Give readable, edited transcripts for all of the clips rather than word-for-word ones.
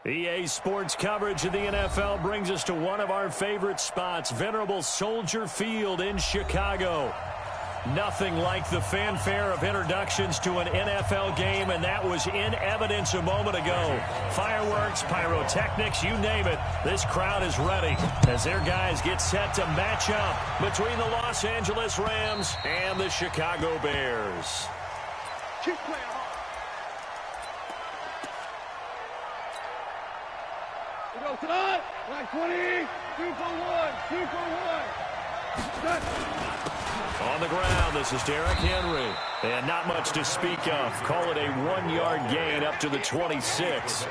EA Sports coverage of the NFL brings us to one of our favorite spots, venerable Soldier Field in Chicago. Nothing like the fanfare of introductions to an NFL game, and that was in evidence a moment ago. Fireworks, pyrotechnics, you name it. This crowd is ready as their guys get set to match up between the Los Angeles Rams and the Chicago Bears. Keep playing hard. We go tonight. Like 20, 2 for 1, 2 for 1. On the ground, this is Derrick Henry. And not much to speak of. Call it a 1-yard gain up to the 26.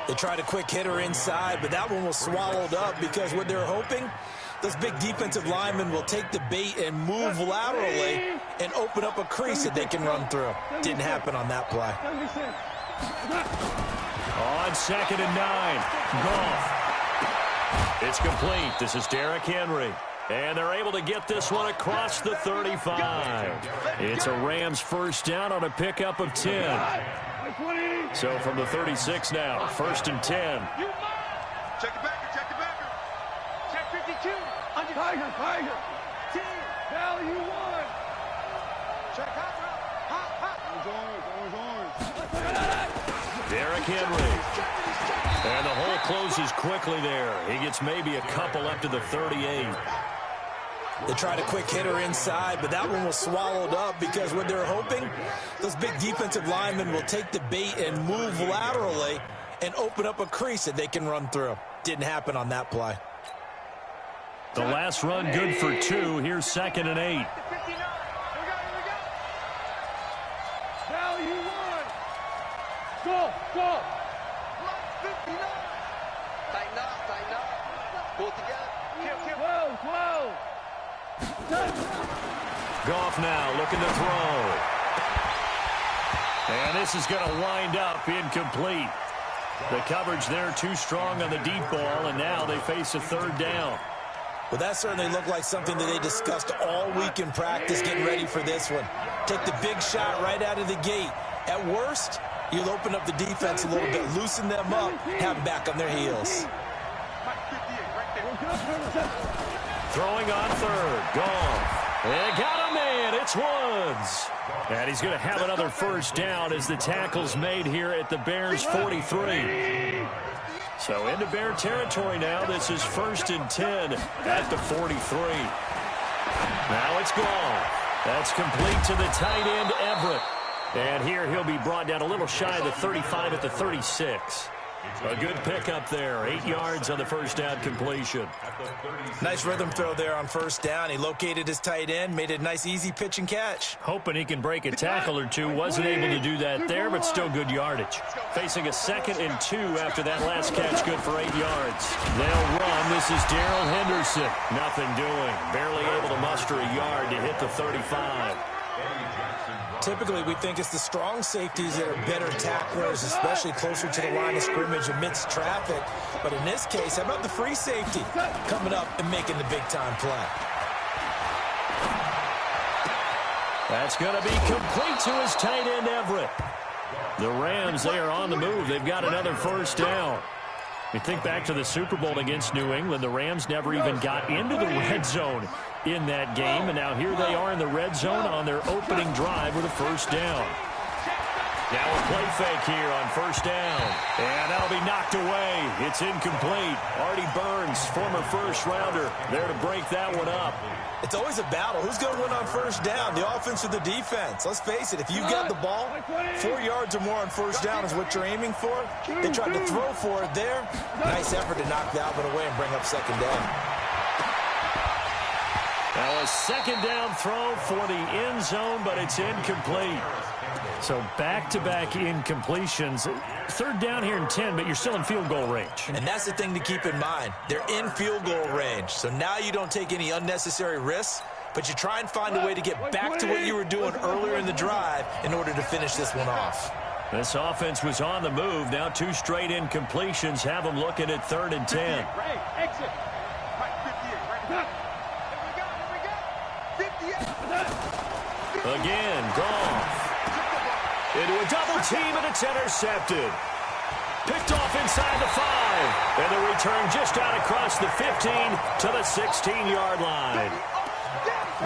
They tried a quick hitter inside, but that one was swallowed up because what they're hoping, those big defensive linemen will take the bait and move laterally and open up a crease that they can run through. Didn't happen on that play. On 2nd and 9, Goff. It's complete. This is Derrick Henry. And they're able to get this one across the 35. It's a Rams first down on a pickup of 10. So from the 36 now, 1st and 10. Check the backer, check the backer. Check 52. Tiger, Tiger. 10. Value 1. Check hot, hot. Orange. Derrick Henry. And the hole closes quickly there. He gets maybe a couple up to the 38. They tried a quick hitter inside, but that one was swallowed up because what they're hoping, those big defensive linemen will take the bait and move laterally and open up a crease that they can run through. Didn't happen on that play. The last run good for 2. Here's 2nd and 8. Value 1. Go. Tighten up. Pull it together. 12. Goff now looking to throw. And this is going to wind up incomplete. The coverage there too strong on the deep ball, and now they face a 3rd down. Well, that certainly looked like something that they discussed all week in practice getting ready for this one. Take the big shot right out of the gate. At worst, you'll open up the defense a little bit, loosen them up, have them back on their heels. Throwing on 3rd. Goff. And got a man. It's Woods. And he's going to have another first down as the tackle's made here at the Bears' 43. So into Bear territory now. This is 1st and 10 at the 43. Now it's Goff. That's complete to the tight end, Everett. And here he'll be brought down a little shy of the 35 at the 36. A good pickup there. 8 yards on the first down completion. Nice rhythm throw there on first down. He located his tight end, made it a nice, easy pitch and catch. Hoping he can break a tackle or two. Wasn't able to do that there, but still good yardage. Facing a 2nd and 2 after that last catch, good for 8 yards. They'll run. This is Darrell Henderson. Nothing doing. Barely able to muster a yard to hit the 35. Typically, we think it's the strong safeties that are better tacklers, especially closer to the line of scrimmage amidst traffic. But in this case, how about the free safety coming up and making the big-time play? That's going to be complete to his tight end, Everett. The Rams, they are on the move. They've got another first down. You think back to the Super Bowl against New England, the Rams never even got into the red zone in that game, and now here they are in the red zone on their opening drive with a first down. Now a play fake here on first down, and that'll be knocked away. It's incomplete. Artie Burns, former first-rounder, there to break that one up. It's always a battle. Who's going to win on first down, the offense or the defense? Let's face it, if you've got the ball, 4 yards or more on first down is what you're aiming for. They tried to throw for it there. Nice effort to knock that one away and bring up 2nd down. Now a 2nd down throw for the end zone, but it's incomplete. So back-to-back incompletions. 3rd down here and 10, but you're still in field goal range. And that's the thing to keep in mind. They're in field goal range. So now you don't take any unnecessary risks, but you try and find a way to get back to what you were doing earlier in the drive in order to finish this one off. This offense was on the move. Now 2 straight incompletions have them looking at 3rd and 10. Exit. Again, Goff. Into a double team, and it's intercepted. Picked off inside the 5. And the return just out across the 15 to the 16-yard line.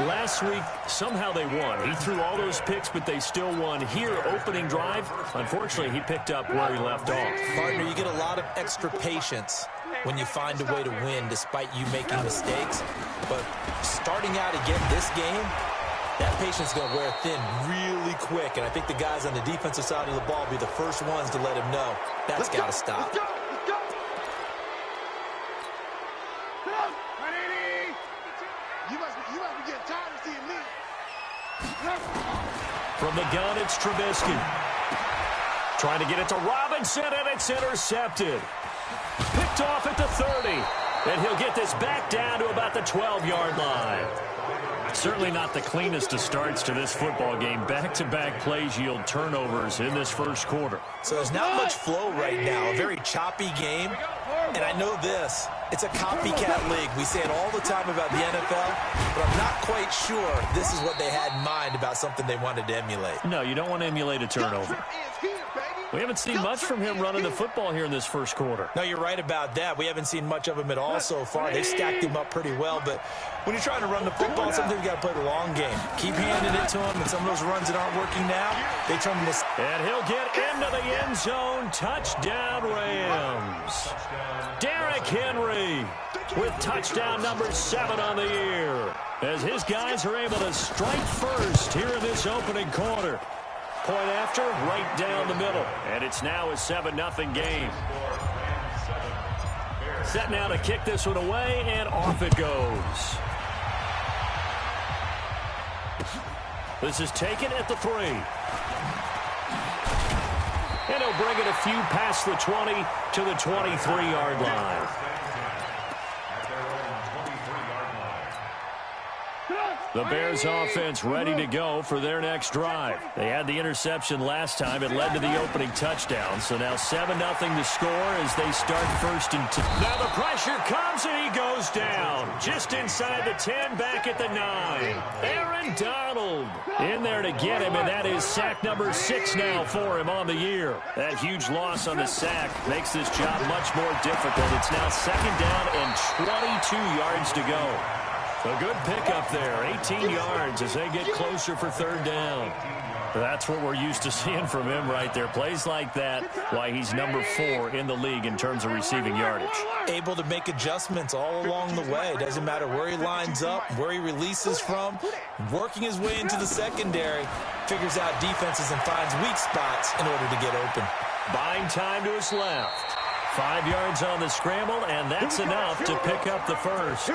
Last week, somehow they won. He threw all those picks, but they still won. Here, opening drive, unfortunately, he picked up where he left off. Partner, you get a lot of extra patience when you find a way to win despite you making mistakes. But starting out again this game, that patience is going to wear thin really quick. And I think the guys on the defensive side of the ball will be the first ones to let him know that's got to stop. From the gun, it's Trubisky. Trying to get it to Robinson, and it's intercepted. Picked off at the 30. And he'll get this back down to about the 12-yard line. Certainly not the cleanest of starts to this football game. Back-to-back plays yield turnovers in this first quarter. So there's not much flow right now. A very choppy game. And I know this. It's a copycat league. We say it all the time about the NFL, but I'm not quite sure this is what they had in mind about something they wanted to emulate. No, you don't want to emulate a turnover. We haven't seen much from him running the football here in this first quarter. No, you're right about that. We haven't seen much of him at all so far. They stacked him up pretty well, but when you're trying to run the football, sometimes you got to play the long game. Keep handing it to him, and some of those runs that aren't working now, they turn into... And he'll get into the end zone. Touchdown, Rams. Derrick Henry with touchdown number 7 on the year, as his guys are able to strike first here in this opening quarter. Point after, right down the middle. And it's now a 7-0 game. Set now to kick this one away, and off it goes. This is taken at the 3. And he'll bring it a few past the 20 to the 23-yard line. The Bears offense ready to go for their next drive. They had the interception last time. It led to the opening touchdown. So now 7-0 to score as they start first and 10. Now the pressure comes and he goes down. Just inside the 10, back at the 9. Aaron Donald in there to get him, and that is sack number 6 now for him on the year. That huge loss on the sack makes this job much more difficult. It's now 2nd down and 22 yards to go. A good pickup there, 18 yards as they get closer for 3rd down. That's what we're used to seeing from him right there. Plays like that, why he's number 4 in the league in terms of receiving yardage. Able to make adjustments all along the way. Doesn't matter where he lines up, where he releases from. Working his way into the secondary, figures out defenses and finds weak spots in order to get open. Buying time to his left. 5 yards on the scramble, and that's enough to pick up the first.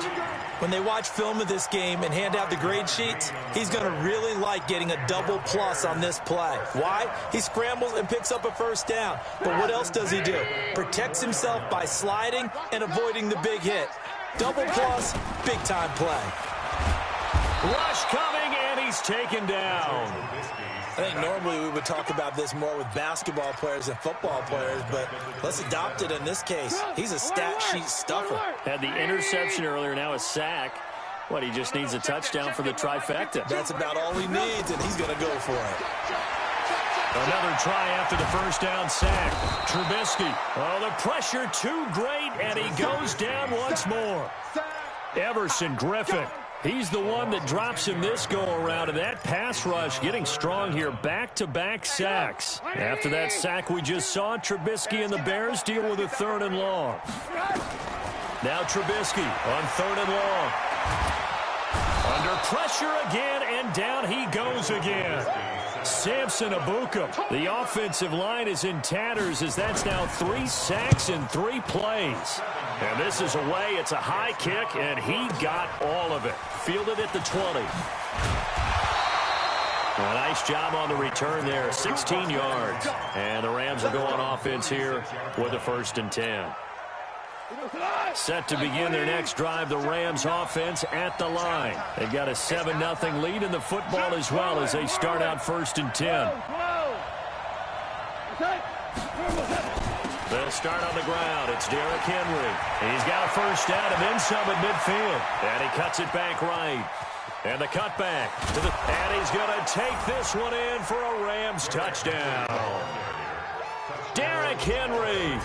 When they watch film of this game and hand out the grade sheets, he's going to really like getting a double plus on this play. Why? He scrambles and picks up a 1st down. But what else does he do? Protects himself by sliding and avoiding the big hit. Double plus, big-time play. Rush coming, and he's taken down. I think normally we would talk about this more with basketball players and football players, but let's adopt it in this case. He's a stat sheet stuffer. Had the interception earlier, now a sack. What, he just needs a touchdown for the trifecta. That's about all he needs, and he's going to go for it. Another try after the 1st down sack. Trubisky. Oh, the pressure too great, and he goes down once more. Everson Griffin. He's the one that drops him this go-around, and that pass rush getting strong here. Back-to-back sacks. After that sack we just saw, Trubisky and the Bears deal with a 3rd and long. Now Trubisky on 3rd and long. Under pressure again, and down he goes again. Samson Ebukam. The offensive line is in tatters as that's now 3 sacks in 3 plays. And this is away. It's a high kick, and he got all of it. Fielded at the 20. A nice job on the return there, 16 yards. And the Rams will go on offense here with a 1st and 10. Set to begin their next drive, the Rams offense at the line. They've got a 7-0 lead in the football as well as they start out 1st and 10. They'll start on the ground. It's Derrick Henry. He's got a 1st down and then some at midfield. And he cuts it back right. And the cutback. And he's going to take this one in for a Rams touchdown. Derrick Henry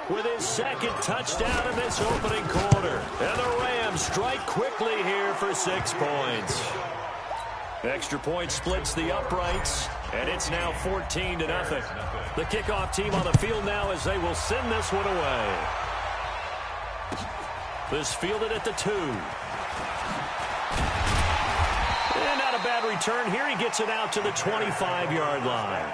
with his second touchdown in this opening quarter. And the Rams strike quickly here for 6 points. Extra point splits the uprights, and it's now 14-0. The kickoff team on the field now as they will send this one away. This fielded at the 2. And not a bad return here. He gets it out to the 25-yard line.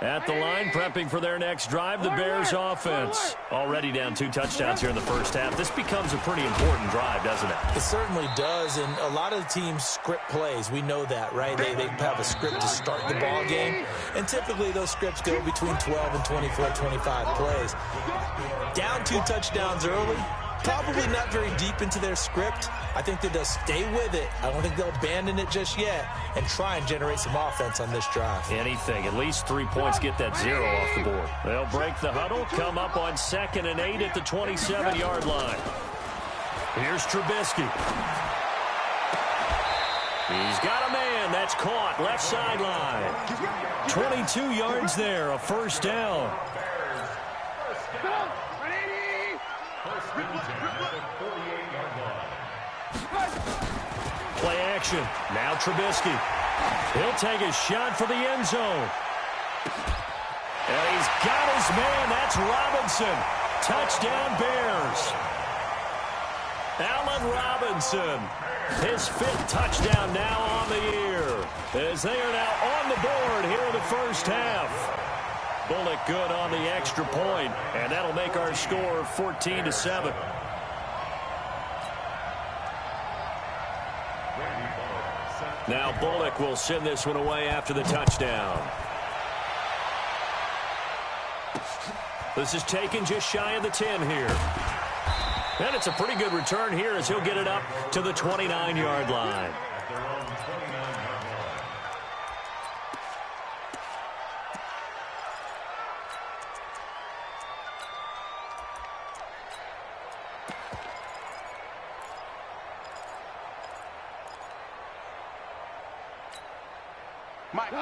At the line, prepping for their next drive, the Bears offense. Already down 2 touchdowns here in the first half. This becomes a pretty important drive, doesn't it? It certainly does, and a lot of the teams script plays. We know that, right? They have a script to start the ball game, and typically those scripts go between 12 and 24, 25 plays. Down 2 touchdowns early, probably not very deep into their script. I think that they'll stay with it. I don't think they'll abandon it just yet and try and generate some offense on this drive. Anything. At least 3 points, get that 0 off the board. They'll break the huddle, come up on 2nd and 8 at the 27-yard line. Here's Trubisky. He's got a man. That's caught. Left sideline. 22 yards there. A first down. Play action. Now Trubisky. He'll take a shot for the end zone. And he's got his man. That's Robinson. Touchdown Bears. Allen Robinson. His 5th touchdown now on the year. As they are now on the board here in the first half. Bullock good on the extra point, and that'll make our score 14-7. Now Bullock will send this one away after the touchdown. This is taken just shy of the 10 here. And it's a pretty good return here as he'll get it up to the 29-yard line.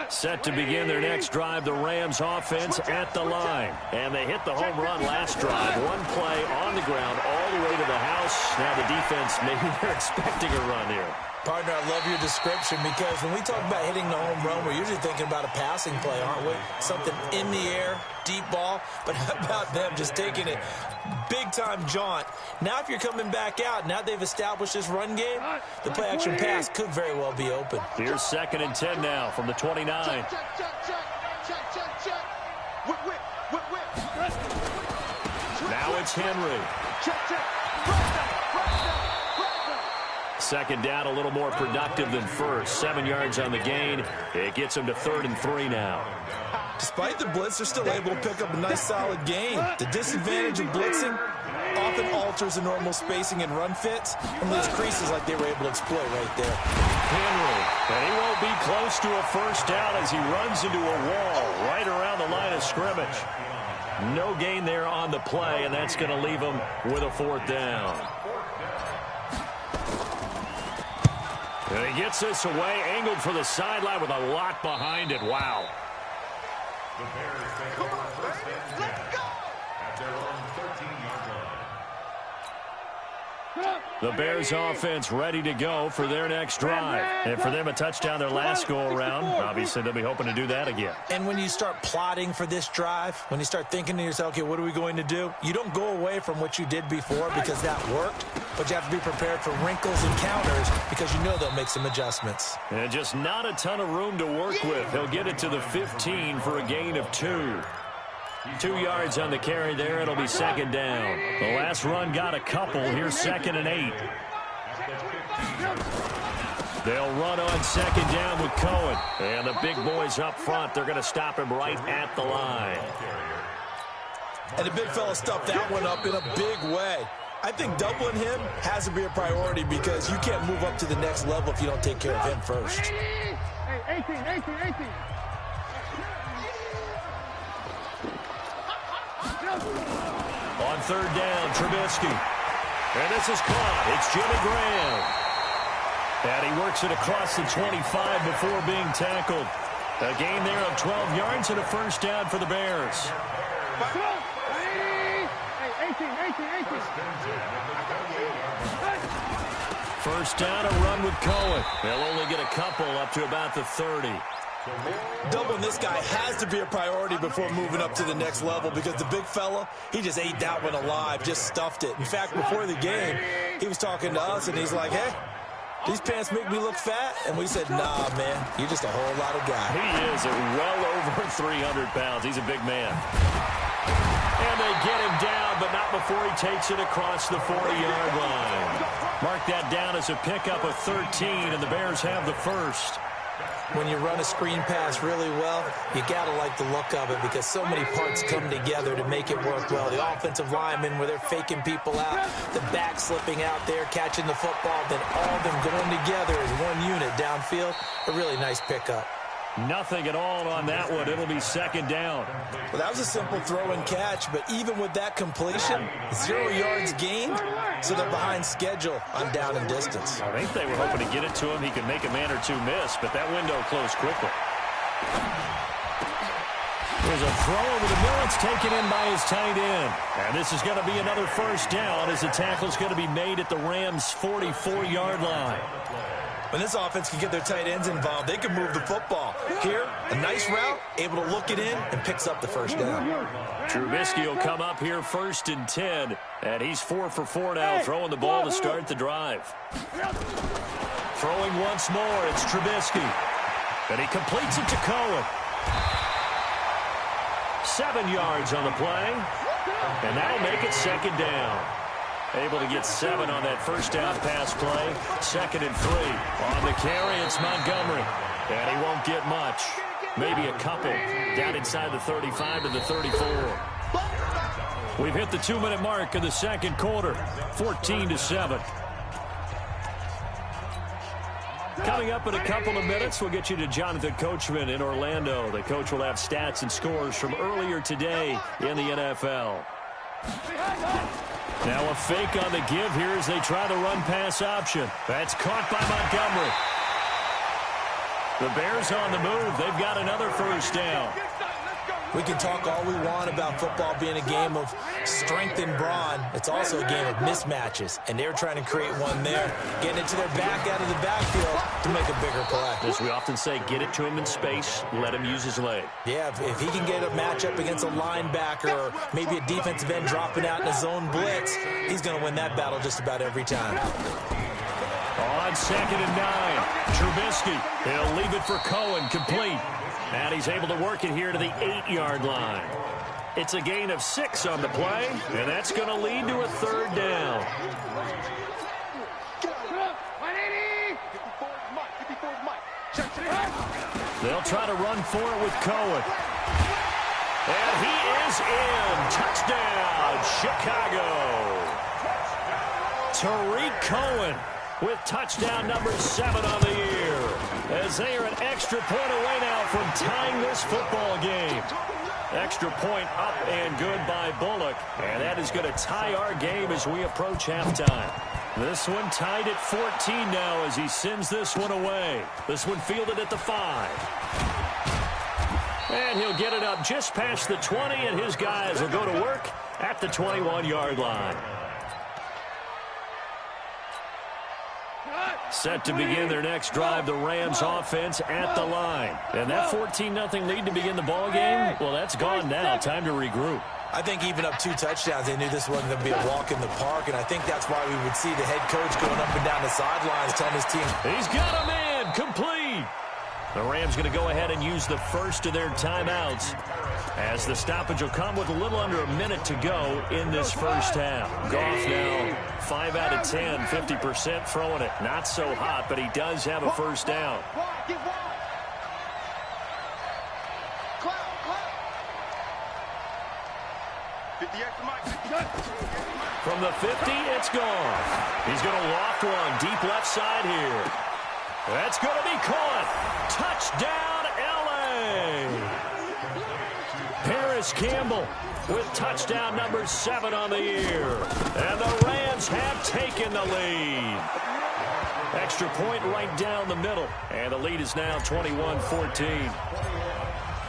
Set to begin their next drive, the Rams offense at the line. And they hit the home run last drive. 1 play on the ground all the way to the house. Now the defense, maybe they're expecting a run here. Partner, I love your description because when we talk about hitting the home run, we're usually thinking about a passing play, aren't we? Something in the air, deep ball. But how about them just taking it big-time jaunt? Now if you're coming back out, now they've established this run game, the play-action pass could very well be open. Here's 2nd and 10 now from the 29. Check. Now it's Henry. Check. 2nd down, a little more productive than first. 7 yards on the gain. It gets them to 3rd and 3 now. Despite the blitz, they're still able to pick up a nice solid gain. The disadvantage of blitzing often alters the normal spacing and run fits, and those creases like they were able to exploit right there. Henry, and he won't be close to a first down as he runs into a wall right around the line of scrimmage. No gain there on the play, and that's going to leave him with a 4th down. And he gets this away, angled for the sideline with a lot behind it. Wow. Come on, let's go! At their own 13-yard line. The Bears offense ready to go for their next drive. And for them, a touchdown their last go-around. Obviously, they'll be hoping to do that again. And when you start plotting for this drive, when you start thinking to yourself, okay, what are we going to do? You don't go away from what you did before because that worked, but you have to be prepared for wrinkles and counters because you know they'll make some adjustments. And just not a ton of room to work with. He'll get it to the 15 for a gain of 2. 2 yards on the carry there. It'll be 2nd down. The last run got a couple. Here's 2nd and 8. They'll run on 2nd down with Cohen. And the big boys up front, they're going to stop him right at the line. And the big fella stuffed that one up in a big way. I think doubling him has to be a priority because you can't move up to the next level if you don't take care of him first. Hey, 18. On 3rd down, Trubisky. And this is caught. It's Jimmy Graham. And he works it across the 25 before being tackled. A gain there of 12 yards and a first down for the Bears. 18. First down, a run with Cohen. They'll only get a couple up to about the 30. Doubling this guy has to be a priority before moving up to the next level because the big fella, he just ate that one alive, just stuffed it. In fact, before the game, he was talking to us, and he's like, hey, these pants make me look fat? And we said, nah, man, you're just a whole lot of guy. He is well over 300 pounds. He's a big man. And they get him down, but not before he takes it across the 40-yard line. Mark that down as a pickup of 13, and the Bears have the first. When you run a screen pass really well, you got to like the look of it because so many parts come together to make it work well. The offensive linemen, where they're faking people out, the back slipping out there, catching the football, then all of them going together as one unit downfield. A really nice pickup. Nothing at all on that one. It'll be second down. Well, that was a simple throw and catch, but even with that completion, 0 yards gained, so they're behind schedule on down and distance. I think they were hoping to get it to him. He could make a man or two miss, but that window closed quickly. There's a throw over the middle. It's taken in by his tight end. And this is going to be another first down as the tackle's going to be made at the Rams' 44-yard line. When this offense can get their tight ends involved, they can move the football. Here, a nice route, able to look it in, and picks up the first down. Trubisky will come up here 1st and 10, and he's 4 for 4 now, throwing the ball to start the drive. Throwing once more, it's Trubisky. And he completes it to Cohen. 7 yards on the play, and that'll make it second down. Able to get 7 on that first down pass play. 2nd and 3. On the carry, it's Montgomery. And he won't get much. Maybe a couple. Down inside the 35 to the 34. We've hit the 2-minute mark of the second quarter. 14-7. Coming up in a couple of minutes, we'll get you to Jonathan Coachman in Orlando. The coach will have stats and scores from earlier today in the NFL. Now a fake on the give here as they try the run-pass option. That's caught by Montgomery. The Bears on the move. They've got another first down. We can talk all we want about football being a game of strength and brawn. It's also a game of mismatches, and they're trying to create one there, getting it to their back out of the backfield to make a bigger play. As we often say, get it to him in space, let him use his leg. Yeah, if he can get a matchup against a linebacker or maybe a defensive end dropping out in a zone blitz, he's going to win that battle just about every time. On 2nd and 9, Trubisky. He'll leave it for Cohen, complete. And he's able to work it here to the 8-yard line. It's a gain of 6 on the play, and that's going to lead to a third down. They'll try to run for it with Cohen. And he is in. Touchdown, Chicago. Tariq Cohen with touchdown number 7 on the year. As they are an extra point away now from tying this football game. Extra point up and good by Bullock. And that is going to tie our game as we approach halftime. This one tied at 14 now as he sends this one away. This one fielded at the 5. And he'll get it up just past the 20, and his guys will go to work at the 21-yard line. Set to begin their next drive, the Rams offense at the line. And that 14-0 lead to begin the ball game, well, that's gone now. Time to regroup. I think even up 2 touchdowns, they knew this wasn't going to be a walk in the park, and I think that's why we would see the head coach going up and down the sidelines telling his team. He's got a man, complete. The Rams going to go ahead and use the first of their timeouts as the stoppage will come with a little under a minute to go in this first half. Goff now 5 out of 10, 50% throwing it. Not so hot, but he does have a first down. From the 50, it's gone. He's going to loft one deep left side here. That's going to be caught. Touchdown, L.A. Paris Campbell with touchdown number 7 on the year. And the Rams have taken the lead. Extra point right down the middle. And the lead is now 21-14.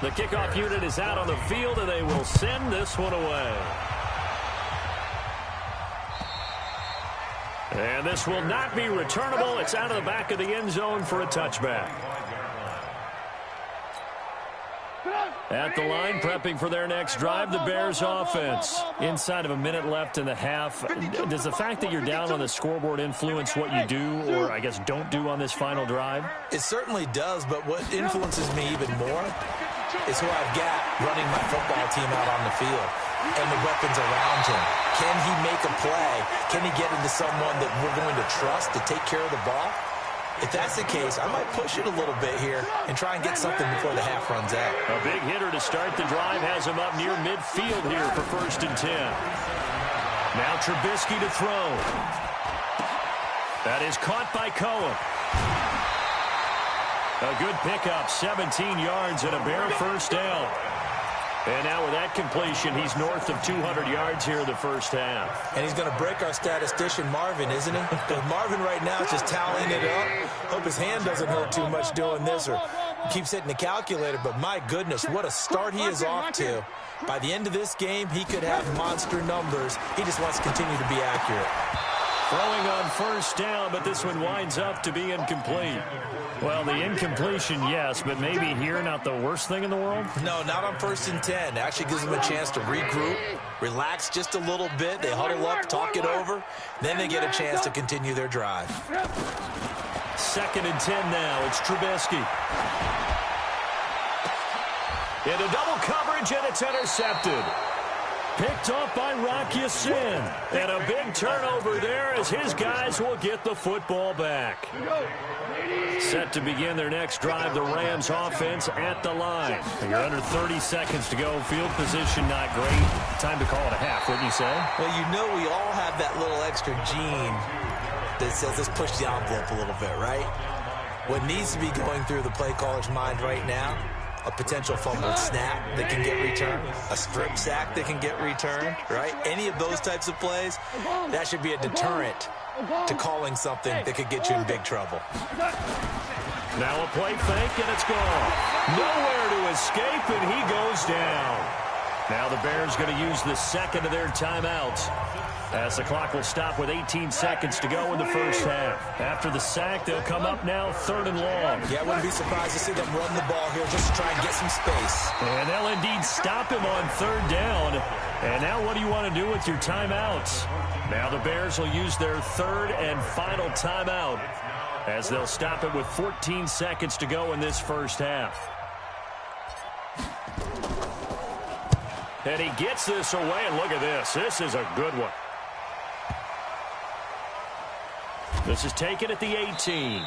The kickoff unit is out on the field, and they will send this one away. And this will not be returnable. It's out of the back of the end zone for a touchback. At the line, prepping for their next drive, the Bears offense. Inside of a minute left in the half. Does the fact that you're down on the scoreboard influence what you do, or I guess don't do on this final drive? It certainly does, but what influences me even more is who I've got running my football team out on the field and the weapons around him. Can he make a play? Can he get into someone that we're going to trust to take care of the ball? If that's the case, I might push it a little bit here and try and get something before the half runs out. A big hitter to start the drive has him up near midfield here for 1st and 10. Now Trubisky to throw. That is caught by Cohen. A good pickup, 17 yards and a Bear first down. And now with that completion, he's north of 200 yards here in the first half. And he's going to break our statistician, Marvin, isn't he? Because Marvin right now is just tallying it up. Hope his hand doesn't hurt too much doing this or keeps hitting the calculator. But my goodness, what a start he is off to. By the end of this game, he could have monster numbers. He just wants to continue to be accurate. Throwing on first down, but this one winds up to be incomplete. Well, the incompletion, yes, but maybe here not the worst thing in the world? No, not on 1st and 10. It actually gives them a chance to regroup, relax just a little bit. They huddle up, talk it over. Then they get a chance to continue their drive. 2nd and 10 now. It's Trubisky. Into double coverage, and it's intercepted. Picked off by Rock Ya-Sin. And a big turnover there as his guys will get the football back. Set to begin their next drive, the Rams offense at the line. You're under 30 seconds to go. Field position not great. Time to call it a half, wouldn't you say? Well, you know we all have that little extra gene that says let's push the envelope a little bit, right? What needs to be going through the play caller's mind right now, a potential fumbled snap that can get returned, a strip sack that can get returned, right? Any of those types of plays, that should be a deterrent to calling something that could get you in big trouble. Now a play fake, and it's gone. Nowhere to escape, and he goes down. Now the Bears going to use the second of their timeouts as the clock will stop with 18 seconds to go in the first half. After the sack, they'll come up now 3rd and long. Yeah, I wouldn't be surprised to see them run the ball here just to try and get some space. And they'll indeed stop him on 3rd down. And now what do you want to do with your timeouts? Now the Bears will use their 3rd and final timeout as they'll stop it with 14 seconds to go in this first half. And he gets this away, and look at this. This is a good one. This is taken at the 18.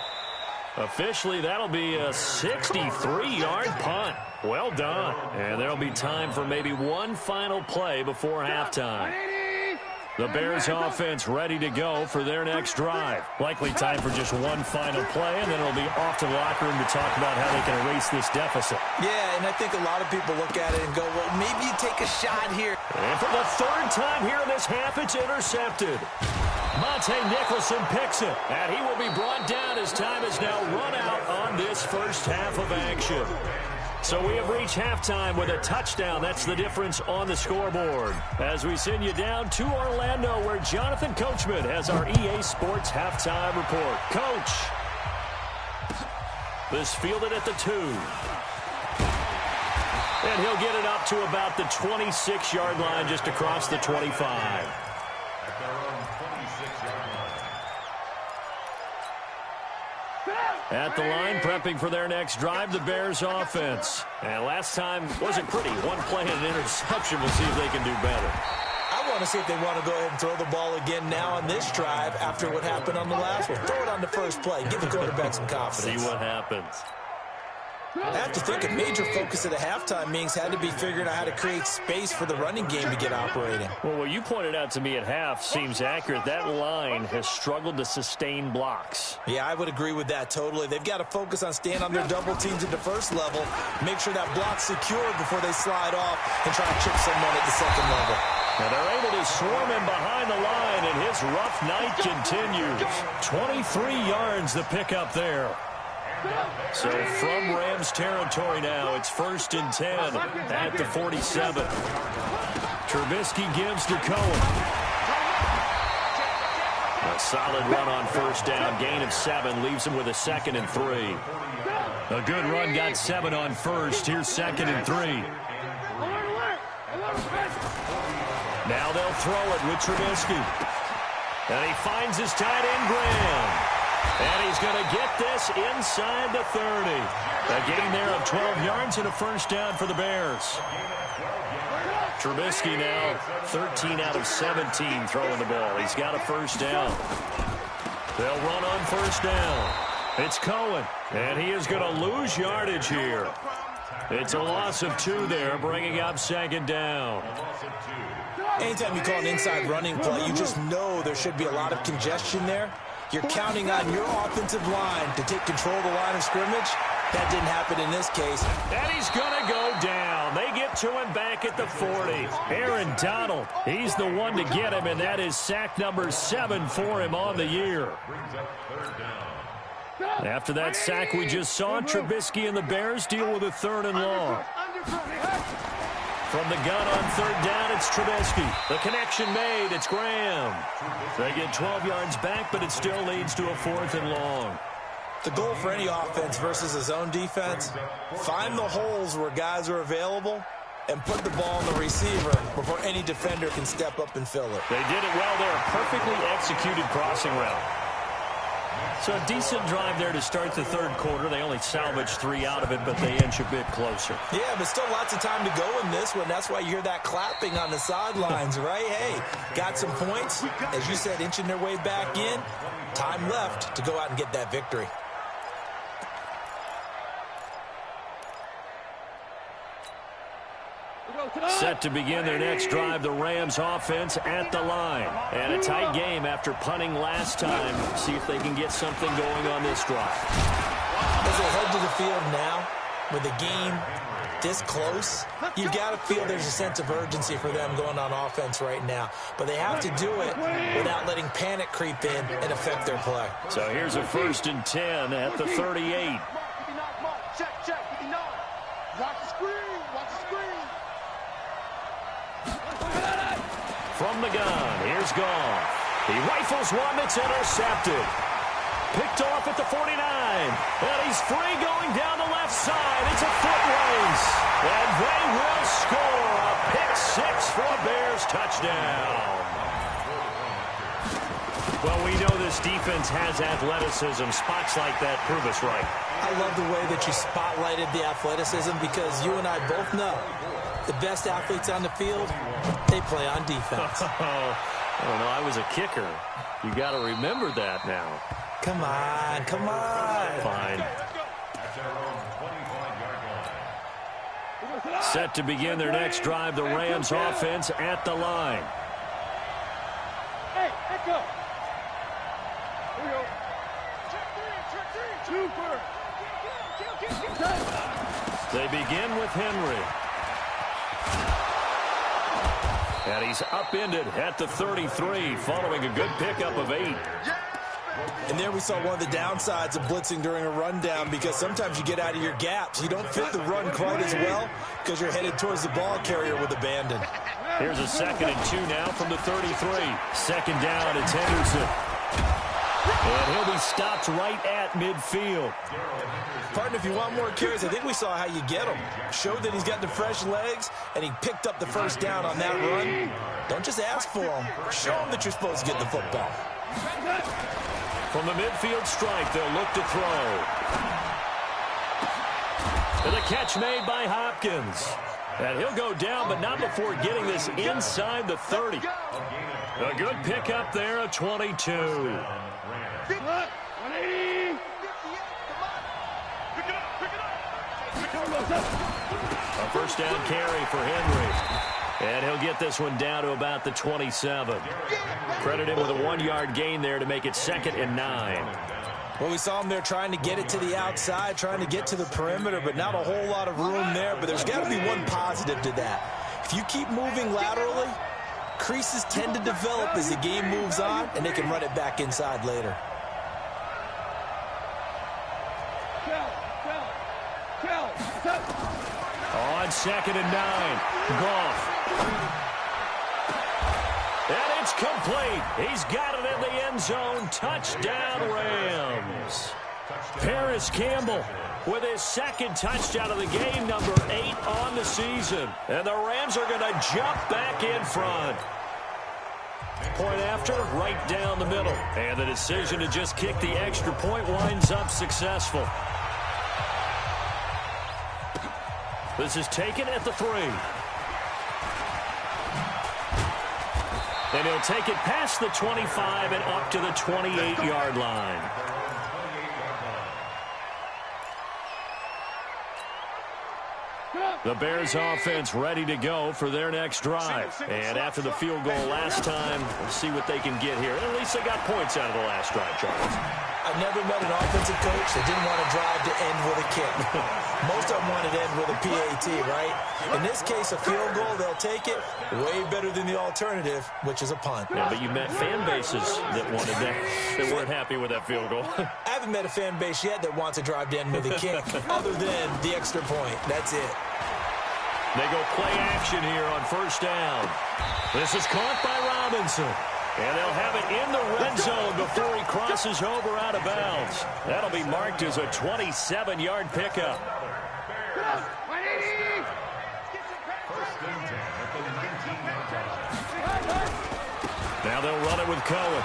Officially, that'll be a 63-yard punt. Well done. And there'll be time for maybe one final play before halftime. The Bears offense ready to go for their next drive. Likely time for just one final play, and then it'll be off to the locker room to talk about how they can erase this deficit. Yeah, and I think a lot of people look at it and go, well, maybe you take a shot here. And for the 3rd time here in this half, it's intercepted. Monte Nicholson picks it, and he will be brought down as time is now run out on this first half of action. So we have reached halftime with a touchdown. That's the difference on the scoreboard. As we send you down to Orlando, where Jonathan Coachman has our EA Sports halftime report. Coach. This fielded at the 2. And he'll get it up to about the 26-yard line, just across the 25. At the line, prepping for their next drive, the Bears offense. And last time wasn't pretty. One play and an interception. We'll see if they can do better. I want to see if they want to go ahead and throw the ball again now on this drive after what happened on the last one. Throw it on the first play. Give the quarterback some confidence. See what happens. I have to think a major focus at the halftime meetings had to be figuring out how to create space for the running game to get operating. Well, what you pointed out to me at half seems accurate. That line has struggled to sustain blocks. Yeah, I would agree with that totally. They've got to focus on staying on their double teams at the first level, make sure that block's secured before they slide off and try to chip someone at the second level. And they're able to swarm him behind the line, and his rough night continues. 23 yards the pickup there. So from Rams territory now, it's 1st and 10 at the 47. Trubisky gives to Cohen. A solid run on 1st down, gain of 7, leaves him with a 2nd and 3. A good run, got 7 on 1st. Here's 2nd and 3. Now they'll throw it with Trubisky. And he finds his tight end, Graham. And he's going to get this inside the 30. A gain there of 12 yards and a 1st down for the Bears. Trubisky now 13 out of 17 throwing the ball. He's got a 1st down. They'll run on 1st down. It's Cohen, and he is going to lose yardage here. It's a loss of 2 there, bringing up 2nd down. Anytime you call an inside running play, you just know there should be a lot of congestion there. You're counting on your offensive line to take control of the line of scrimmage. That didn't happen in this case. And he's going to go down. They get to him back at the 40. Aaron Donald, he's the one to get him, and that is sack number 7 for him on the year. After that sack we just saw, Trubisky and the Bears deal with a 3rd and long. From the gun on 3rd down, it's Trubisky. The connection made. It's Graham. They get 12 yards back, but it still leads to a 4th and long. The goal for any offense versus a zone defense, find the holes where guys are available and put the ball on the receiver before any defender can step up and fill it. They did it well there. A perfectly executed crossing route. So a decent drive there to start the 3rd quarter. They only salvaged 3 out of it, but they inch a bit closer. Yeah, but still lots of time to go in this one. That's why you hear that clapping on the sidelines, right? Hey, got some points. As you said, inching their way back in. Time left to go out and get that victory. Set to begin their next drive, the Rams offense at the line. And a tight game after punting last time. See if they can get something going on this drive. As they head to the field now, with the game this close, you've got to feel there's a sense of urgency for them going on offense right now. But they have to do it without letting panic creep in and affect their play. So here's a 1st and 10 at the 38. Check, 59. Watch the screen. From the gun, here's Goff. He rifles one that's intercepted. Picked off at the 49. And he's free going down the left side. It's a foot race. And they will score a pick-6 for a Bears touchdown. Well, we know this defense has athleticism. Spots like that prove us right. I love the way that you spotlighted the athleticism because you and I both know the best athletes on the field, they play on defense. I don't know. I was a kicker. You got to remember that now. Come on. Fine. Set to begin their next drive, the Rams offense at the line. Hey, let's go. Here we go. Check 3. Super. They begin with Henry. And he's upended at the 33 following a good pickup of 8. And there we saw one of the downsides of blitzing during a rundown because sometimes you get out of your gaps. You don't fit the run quite as well because you're headed towards the ball carrier with abandon. Here's a 2nd and 2 now from the 33. 2nd down, it's Henderson. And he'll be stopped right at midfield. Partner, if you want more carries, I think we saw how you get him. Showed that he's got the fresh legs, and he picked up the 1st down on that run. Don't just ask for him. Show him that you're supposed to get the football. From the midfield strike, they'll look to throw. And the catch made by Hopkins. And he'll go down, but not before getting this inside the 30. A good pickup there, a 22. 180. A first down carry for Henry. And he'll get this one down to about the 27. Credit him with a 1-yard gain there to make it 2nd and 9. Well, we saw him there trying to get it to the outside, trying to get to the perimeter, but not a whole lot of room there. But there's got to be one positive to that. If you keep moving laterally, creases tend to develop as the game moves on, and they can run it back inside later. On 2nd and 9, Goff. And it's complete. He's got it in the end zone. Touchdown, Rams. Paris Campbell with his 2nd touchdown of the game, number 8 on the season. And the Rams are going to jump back in front. Point after, right down the middle. And the decision to just kick the extra point winds up successful. This is taken at the 3. And he'll take it past the 25 and up to the 28-yard line. The Bears offense ready to go for their next drive. And after the field goal last time, we'll see what they can get here. At least they got points out of the last drive, Charles. I've never met an offensive coach that didn't want to drive to end with a kick. Most of them wanted to end with a PAT, right? In this case, a field goal, they'll take it. Way better than the alternative, which is a punt. Yeah, but you met fan bases that wanted that, that weren't happy with that field goal. I haven't met a fan base yet that wants to drive to end with a kick, other than the extra point. That's it. They go play action here on first down. This is caught by Robinson. And they'll have it in the red zone before he crosses over out of bounds. That'll be marked as a 27-yard pickup. Now they'll run it with Cohen.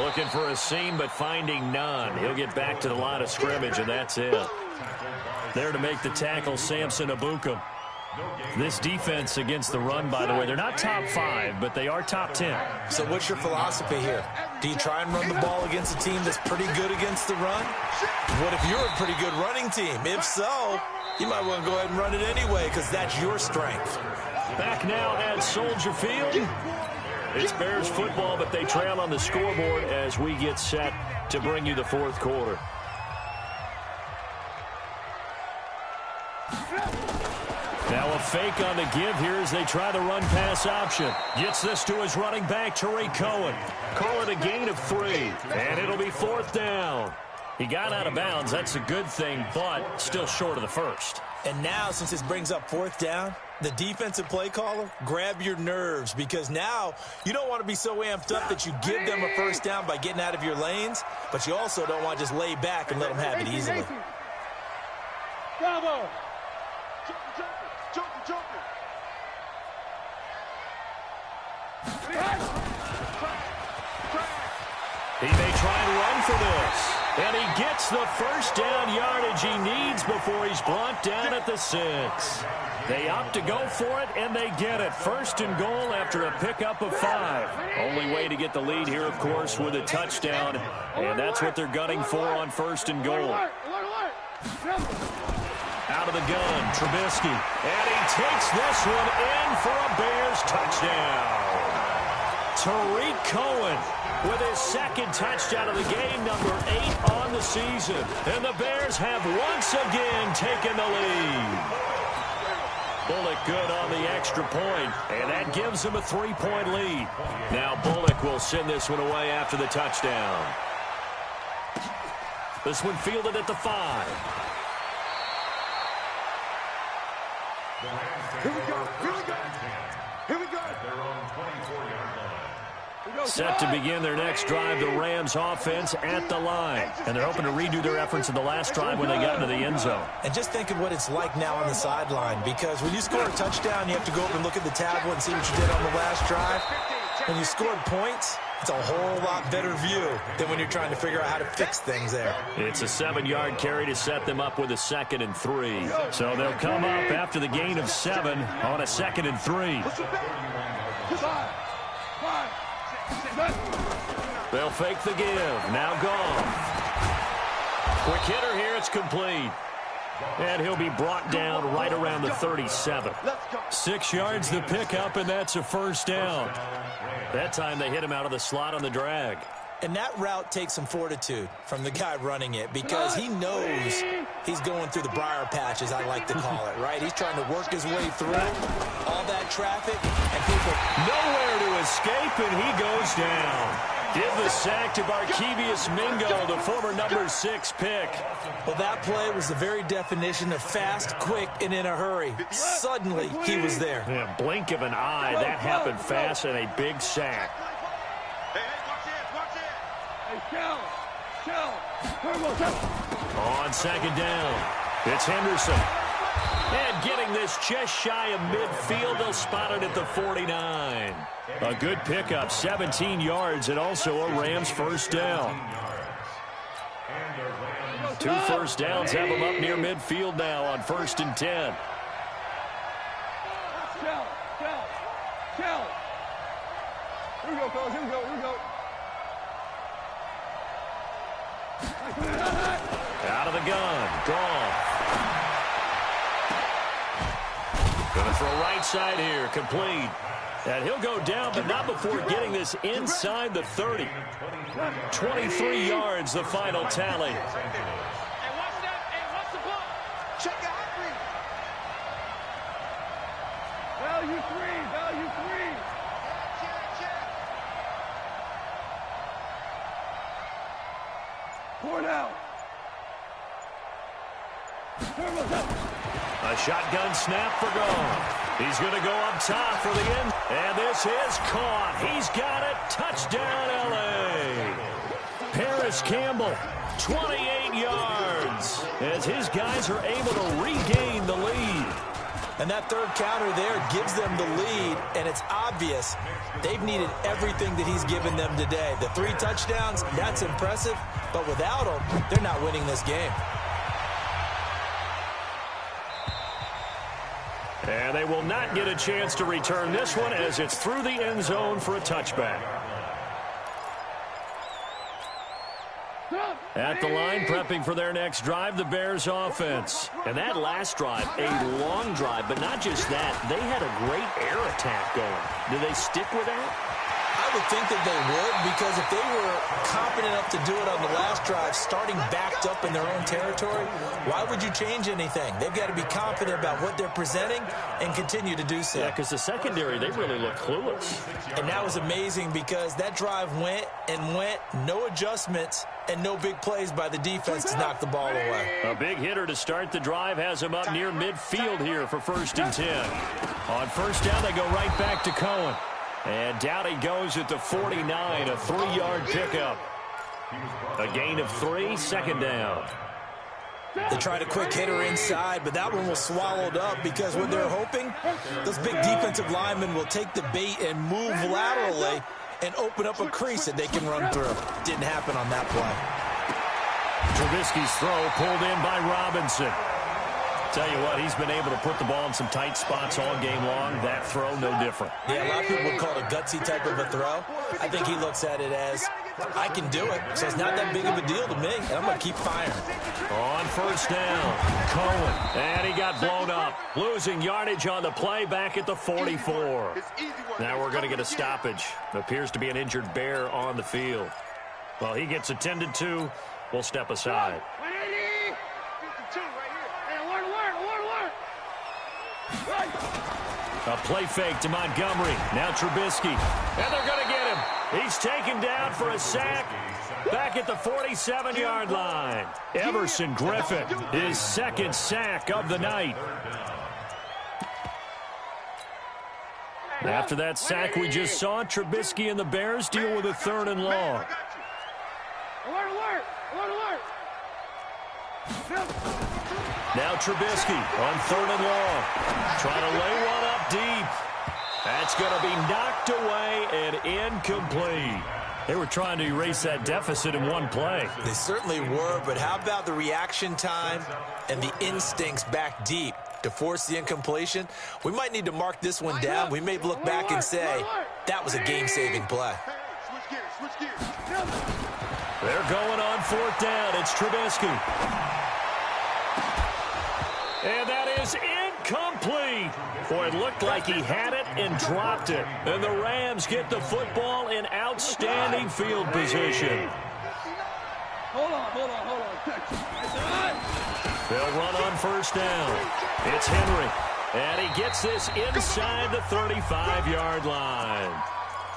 Looking for a seam, but finding none. He'll get back to the line of scrimmage, and that's it. There to make the tackle, Samson Abukum. This defense against the run, by the way, they're not top 5, but they are top 10. So what's your philosophy here? Do you try and run the ball against a team that's pretty good against the run? What if you're a pretty good running team? If so, you might want to go ahead and run it anyway because that's your strength. Back now at Soldier Field. It's Bears football, but they trail on the scoreboard as we get set to bring you the fourth quarter. Now a fake on the give here as they try the run-pass option. Gets this to his running back, Tariq Cohen. Call it a gain of 3, and it'll be 4th down. He got out of bounds. That's a good thing, but still short of the first. And now, since this brings up 4th down, the defensive play caller, grab your nerves because now you don't want to be so amped up that you give them a first down by getting out of your lanes, but you also don't want to just lay back and let them have it easily. Bravo! Joker! He may try and run for this. And he gets the first down yardage he needs before he's brought down at the 6. They opt to go for it, and they get it. 1st and goal after a pickup of 5. Only way to get the lead here, of course, with a touchdown. And that's what they're gunning for on 1st and goal. Out of the gun, Trubisky. And he takes this one in for a Bears touchdown. Tariq Cohen with his 2nd touchdown of the game, number 8 on the season. And the Bears have once again taken the lead. Bullock good on the extra point, and that gives him a 3-point lead. Now Bullock will send this one away after the touchdown. This one fielded at the 5. Here we go! Their own 24-yard line. Set to begin their next drive, the Rams offense at the line. And they're hoping to redo their efforts in the last drive when they got into the end zone. And just think of what it's like now on the sideline, because when you score a touchdown, you have to go up and look at the tablet and see what you did on the last drive. When you scored points, it's a whole lot better view than when you're trying to figure out how to fix things there. It's a 7-yard carry to set them up with a 2nd and 3. So they'll come up after the gain of 7 on a 2nd and 3. They'll fake the give. Now Goff. Quick hitter here. It's complete. And he'll be brought down right around the 37. 6 yards the pickup, and that's a first down. That time they hit him out of the slot on the drag. And that route takes some fortitude from the guy running it because he knows he's going through the briar patch, as I like to call it, right? He's trying to work his way through all that traffic, and people nowhere to escape, and he goes down. Give the sack to Barkevius Mingo, the former number 6 pick. Well, that play was the very definition of fast, quick, and in a hurry. Suddenly, he was there. Yeah, blink of an eye, that happened fast, and a big sack. On second down, it's Henderson. And getting this just shy of midfield, they'll spot it at the 49. A good pickup, 17 yards, and also a Rams first down. 2 first downs have them up near midfield now on 1st and 10. Here we go, fellas. Here we go. Here we go. Out of the gun. Gone. Going to throw right side here. Complete. And he'll go down, but not before getting this inside the 30. 23 yards, the final tally. Hey, watch that. Hey, watch the ball. Check it out, three. Value 3. Value 3. Check. 4 down. A shotgun snap for Gone. He's going to go up top for the end. And this is caught. He's got it. Touchdown, L.A. Paris Campbell, 28 yards, as his guys are able to regain the lead. And that third counter there gives them the lead, and it's obvious they've needed everything that he's given them today. The 3 touchdowns, that's impressive, but without him, they're not winning this game. And they will not get a chance to return this one as it's through the end zone for a touchback. At the line, prepping for their next drive, the Bears offense. And that last drive, a long drive, but not just that. They had a great air attack going. Do they stick with that? I would think that they would, because if they were confident enough to do it on the last drive, starting backed up in their own territory, why would you change anything? They've got to be confident about what they're presenting and continue to do so. Yeah, because the secondary, they really look clueless. And that was amazing because that drive went and went, no adjustments, and no big plays by the defense to knock the ball away. A big hitter to start the drive has him up near midfield here for 1st and 10. On 1st down, they go right back to Cohen. And down he goes at the 49, a 3-yard pickup. A gain of 3, 2nd down. They tried a quick hitter inside, but that one was swallowed up because what they're hoping, those big defensive linemen will take the bait and move laterally and open up a crease that they can run through. Didn't happen on that play. Trubisky's throw pulled in by Robinson. Tell you what, he's been able to put the ball in some tight spots all game long. That throw, no different. Yeah, a lot of people would call it a gutsy type of a throw. I think he looks at it as, I can do it, so it's not that big of a deal to me, and I'm going to keep firing. On 1st down, Cohen, and he got blown up. Losing yardage on the play back at the 44. Now we're going to get a stoppage. Appears to be an injured Bear on the field. Well, he gets attended to. We'll step aside. A play fake to Montgomery. Now Trubisky. And they're going to get him. He's taken down for a sack back at the 47-yard line. Everson Griffin, his 2nd sack of the night. After that sack we just saw, Trubisky and the Bears deal with a 3rd and long. Now Trubisky on 3rd and long. Trying to lay one up deep. That's going to be knocked away and incomplete. They were trying to erase that deficit in one play. They certainly were, but how about the reaction time and the instincts back deep to force the incompletion? We might need to mark this one down. We may look back and say, that was a game-saving play. They're going on 4th down. It's Trubisky. And that is incomplete. Boy, it looked like he had it and dropped it. And the Rams get the football in outstanding field position. Hold on. They'll run on first down. It's Henry. And he gets this inside the 35-yard line.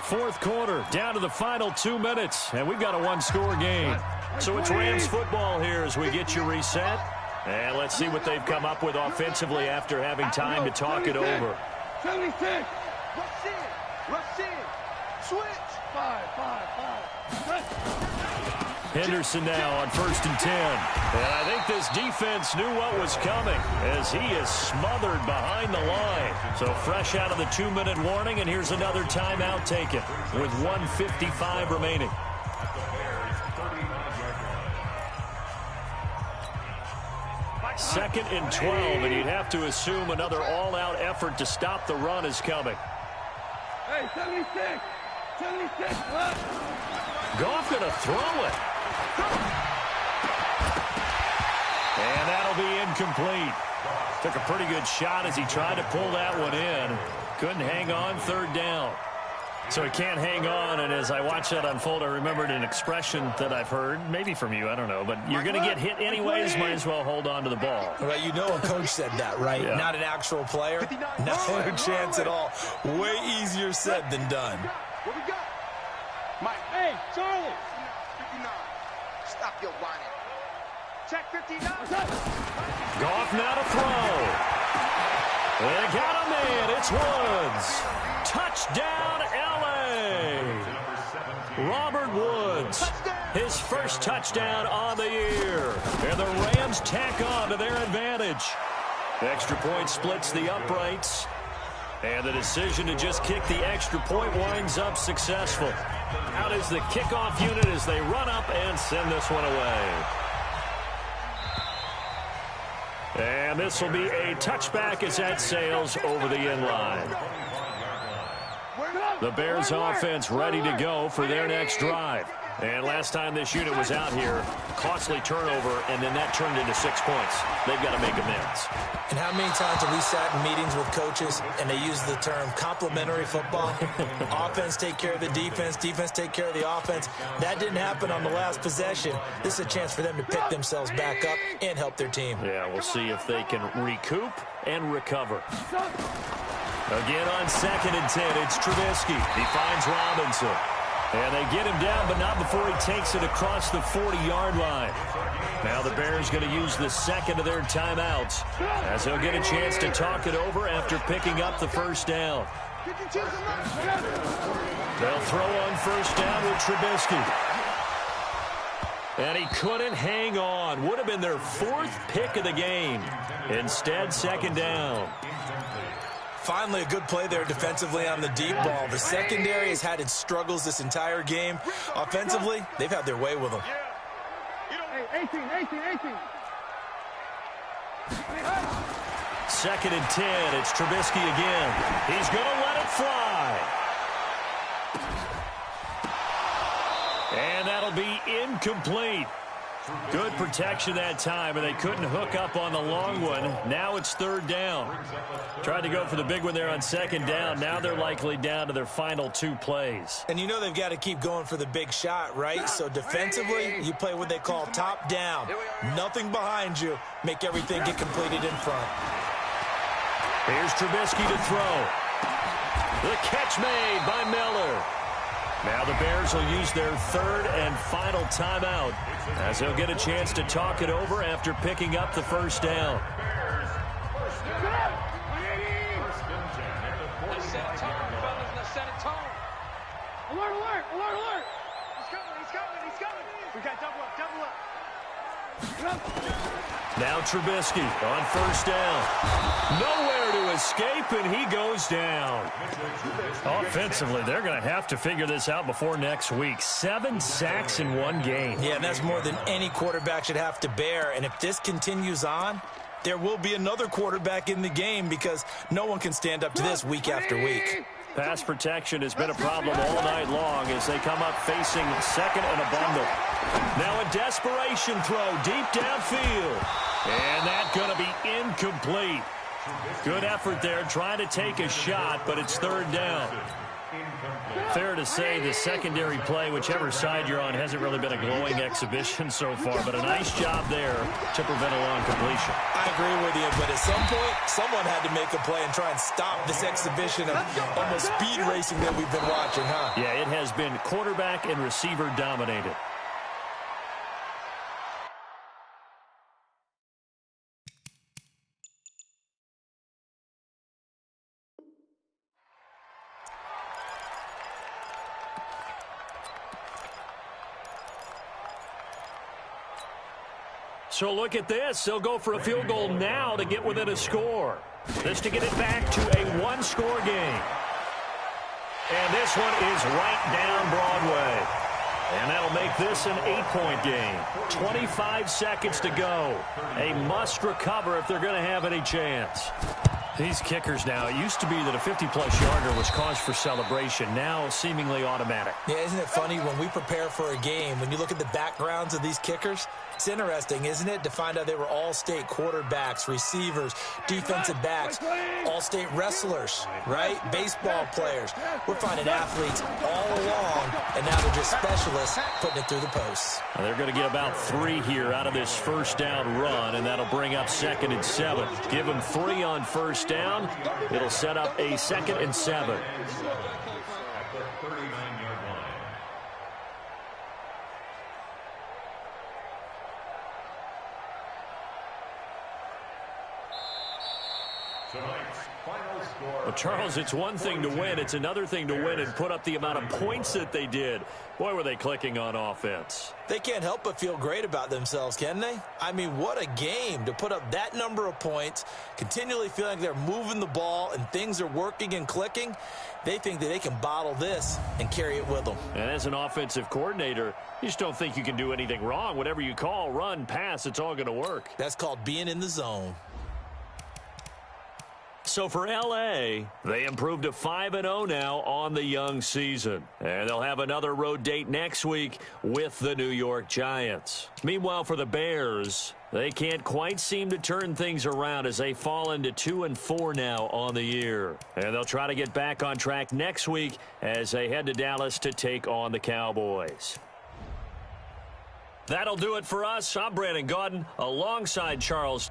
Fourth quarter, down to the final 2 minutes. And we've got a one-score game. So it's Rams football here as we get you reset. And let's see what they've come up with offensively after having time to talk it over. 76. Rush in. Switch. 5. Henderson now on 1st and 10. And I think this defense knew what was coming as he is smothered behind the line. So fresh out of the 2-minute warning, and here's another timeout taken with 1:55 remaining. Second and 12, and you'd have to assume another all-out effort to stop the run is coming. Hey, 76. Left. Goff going to throw it. And that'll be incomplete. Took a pretty good shot as he tried to pull that one in. Couldn't hang on, third down. So he can't hang on, and as I watch that unfold, I remembered an expression that I've heard, maybe from you, I don't know, but you're going to get hit anyways, might as well hold on to the ball. Well, you know a coach said that, right? Yeah. Not an actual player. No chance at all. Way easier said than done. What we got? Mike. Hey, Charlie. 59. Stop your whining. Check 59. Goff now to throw. They got a man. It's Woods. Touchdown, L.A. Robert Woods, his first touchdown on the year. And the Rams tack on to their advantage. The extra point splits the uprights. And the decision to just kick the extra point winds up successful. Out is the kickoff unit as they run up and send this one away. And this will be a touchback as that sails over the end line. The Bears offense ready to go for their next drive. And last time this unit was out here, costly turnover, and then that turned into 6 points. They've got to make amends. And how many times have we sat in meetings with coaches and they use the term complementary football? Offense take care of the defense, defense take care of the offense. That didn't happen on the last possession. This is a chance for them to pick themselves back up and help their team. Yeah, we'll see if they can recoup and recover. Again on 2nd and 10, it's Trubisky. He finds Robinson. And they get him down, but not before he takes it across the 40-yard line. Now the Bears going to use the second of their timeouts as they'll get a chance to talk it over after picking up the first down. They'll throw on first down with Trubisky. And he couldn't hang on. Would have been their 4th pick of the game. Instead, second down. Finally, a good play there defensively on the deep ball. The secondary has had its struggles this entire game. Offensively, they've had their way with them. Hey, 18. 2nd and 10, it's Trubisky again. He's going to let it fly. And that'll be incomplete. Good protection that time, and they couldn't hook up on the long one. Now it's third down. Tried to go for the big one there on second down. Now they're likely down to their final 2 plays. And you know they've got to keep going for the big shot, right? So defensively, you play what they call top down. Nothing behind you. Make everything get completed in front. Here's Trubisky to throw. The catch made by Miller. Now the Bears will use their 3rd and final timeout as they'll get a chance to talk it over after picking up the first down. Let's set a tone, fellas. Let's set a tone. Alert. He's coming. We got double up. Now Trubisky on first down. Nowhere to escape, and he goes down. Offensively, they're going to have to figure this out before next week. 7 sacks in 1 game. Yeah, and that's more than any quarterback should have to bear. And if this continues on, there will be another quarterback in the game because no one can stand up to this week after week. Pass protection has been a problem all night long as they come up facing second and a bundle. Now a desperation throw deep downfield. And that's going to be incomplete. Good effort there, trying to take a shot, but it's third down. Fair to say the secondary play, whichever side you're on, hasn't really been a glowing exhibition so far, but a nice job there to prevent a long completion. I agree with you, but at some point, someone had to make a play and try and stop this exhibition of almost speed racing that we've been watching, huh? Yeah, it has been quarterback and receiver dominated. So look at this. They'll go for a field goal now to get within a score. This to get it back to a one-score game. And this one is right down Broadway. And that'll make this an 8-point game. 25 seconds to go. A must recover if they're going to have any chance. These kickers now, it used to be that a 50-plus yarder was cause for celebration. Now seemingly automatic. Yeah, isn't it funny when we prepare for a game, when you look at the backgrounds of these kickers, it's interesting, isn't it, to find out they were all-state quarterbacks, receivers, defensive backs, all-state wrestlers, right? Baseball players. We're finding athletes all along, and now they're just specialists putting it through the posts. Well, they're going to get about 3 here out of this first down run, and that'll bring up 2nd and 7. Give them 3 on first down. It'll set up a 2nd and 7. Well, Charles, it's one thing to win. It's another thing to win and put up the amount of points that they did. Boy, were they clicking on offense. They can't help but feel great about themselves, can they? I mean, what a game to put up that number of points, continually feeling like they're moving the ball and things are working and clicking. They think that they can bottle this and carry it with them. And as an offensive coordinator, you just don't think you can do anything wrong. Whatever you call, run, pass, it's all going to work. That's called being in the zone. So for L.A., they improved to 5-0 now on the young season. And they'll have another road date next week with the New York Giants. Meanwhile, for the Bears, they can't quite seem to turn things around as they fall into 2-4 now on the year. And they'll try to get back on track next week as they head to Dallas to take on the Cowboys. That'll do it for us. I'm Brandon Gaudin alongside Charles